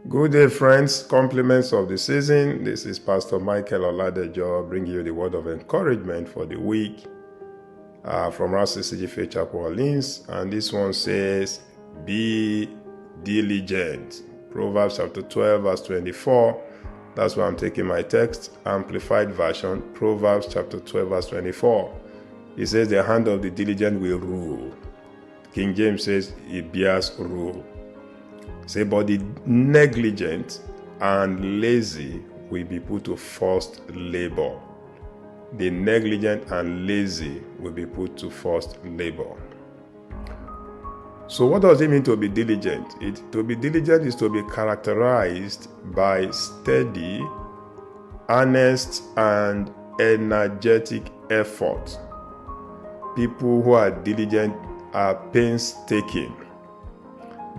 Good day, friends. Compliments of the season. This is Pastor Michael Oladejo bringing you the word of encouragement for the week from RCCG Faith Chapel Orleans. And this one says, be diligent. Proverbs chapter 12, verse 24. That's where I'm taking my text. Amplified version. Proverbs chapter 12, verse 24. It says, the hand of the diligent will rule. King James says, it bears rule. Say, but the negligent and lazy will be put to forced labor. The negligent and lazy will be put to forced labor. So what does it mean to be diligent? To be diligent is to be characterized by steady, earnest, and energetic effort. People who are diligent are painstaking.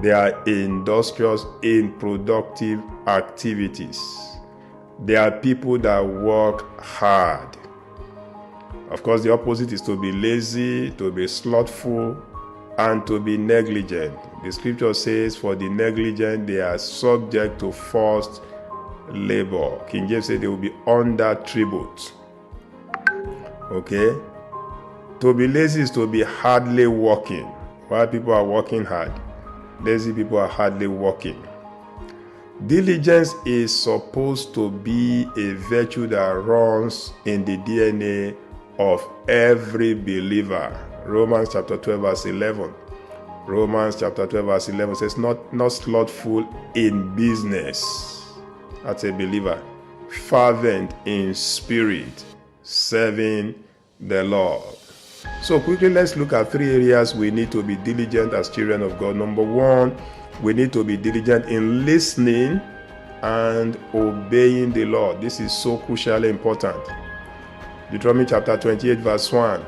They are industrious in productive activities. They are people that work hard. Of course, the opposite is to be lazy, to be slothful, and to be negligent. The scripture says, for the negligent, they are subject to forced labor. King James said they will be under tribute. Okay? To be lazy is to be hardly working, while people are working hard. Lazy people are hardly working. Diligence is supposed to be a virtue that runs in the DNA of every believer. Romans chapter 12 verse 11. Romans chapter 12 verse 11 says, not slothful in business. That's a believer. Fervent in spirit, serving the Lord. So quickly, let's look at three areas we need to be diligent as children of God. Number one, we need to be diligent in listening and obeying the Lord. This is so crucially important. Deuteronomy chapter 28 verse 1.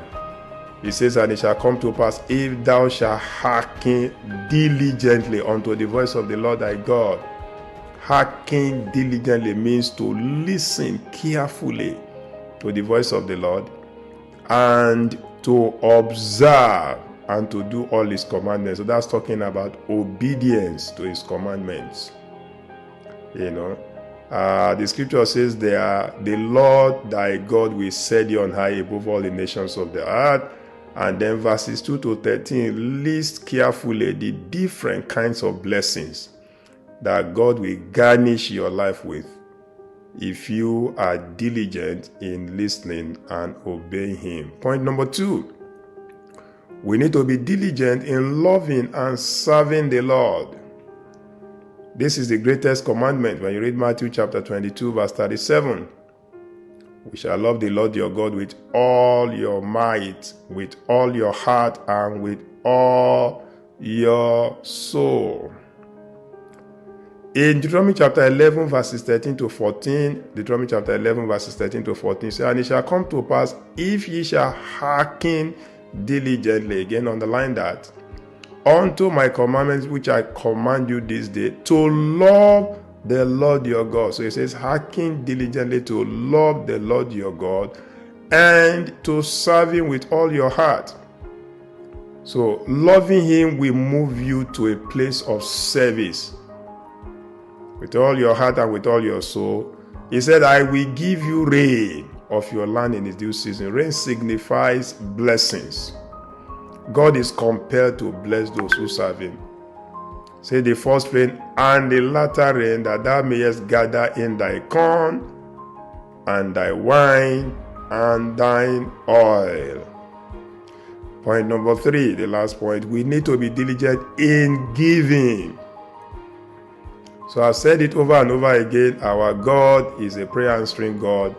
It says, and it shall come to pass, if thou shalt hearken diligently unto the voice of the Lord thy God. Hearken diligently means to listen carefully to the voice of the Lord and to observe and to do all his commandments. So that's talking about obedience to his commandments. The scripture says the Lord thy God will set thee on high above all the nations of the earth. And then verses 2 to 13 list carefully the different kinds of blessings that God will garnish your life with if you are diligent in listening and obeying him. Point number 2, we need to be diligent in loving and serving the Lord. This is the greatest commandment. When you read Matthew chapter 22 verse 37, we shall love the Lord your God with all your might, with all your heart, and with all your soul. In Deuteronomy chapter 11 verses 13 to 14, Deuteronomy chapter 11 verses 13 to 14 says, and it shall come to pass, if ye shall hearken diligently, again underline that, unto my commandments which I command you this day, to love the Lord your God. So it says, hearken diligently to love the Lord your God and to serve him with all your heart. So loving him will move you to a place of service. With all your heart and with all your soul. He said, I will give you rain of your land in its due season. Rain signifies blessings. God is compelled to bless those who serve him. Say the first rain and the latter rain, that thou mayest gather in thy corn and thy wine and thine oil. Point number 3, the last point, we need to be diligent in giving. So I've said it over and over again, our God is a prayer answering God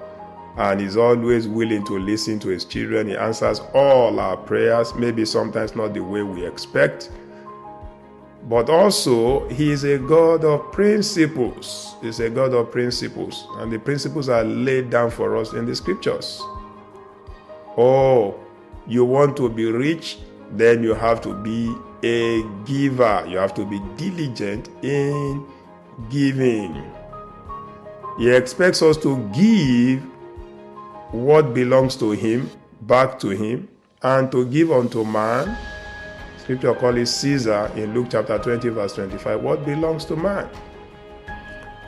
and is always willing to listen to his children. He answers all our prayers, maybe sometimes not the way we expect. But also, he is a God of principles. He's a God of principles. And the principles are laid down for us in the scriptures. Oh, you want to be rich? Then you have to be a giver. You have to be diligent in giving. He expects us to give what belongs to him back to him and to give unto man. Scripture calls it Caesar in Luke chapter 20 verse 25. What belongs to man?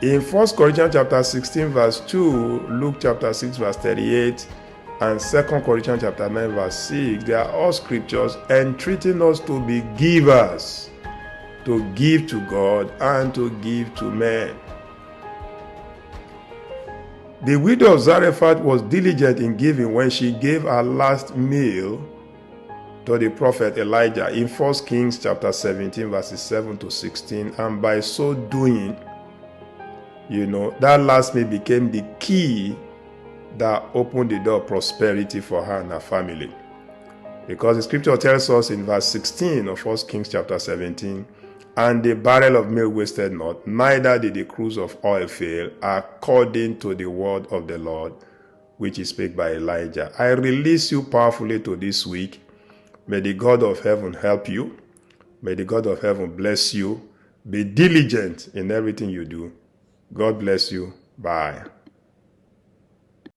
In 1 Corinthians chapter 16 verse 2, Luke chapter 6 verse 38, and 2 Corinthians chapter 9 verse 6, they are all scriptures entreating us to be givers, to give to God and to give to men. The widow of Zarephath was diligent in giving when she gave her last meal to the prophet Elijah in 1 Kings chapter 17 verses 7 to 16, and by so doing, that last meal became the key that opened the door of prosperity for her and her family. Because the scripture tells us in verse 16 of 1 Kings chapter 17, and the barrel of meal wasted not, neither did the cruse of oil fail, according to the word of the Lord, which he spake by Elijah. I release you powerfully to this week. May the God of heaven help you. May the God of heaven bless you. Be diligent in everything you do. God bless you. Bye.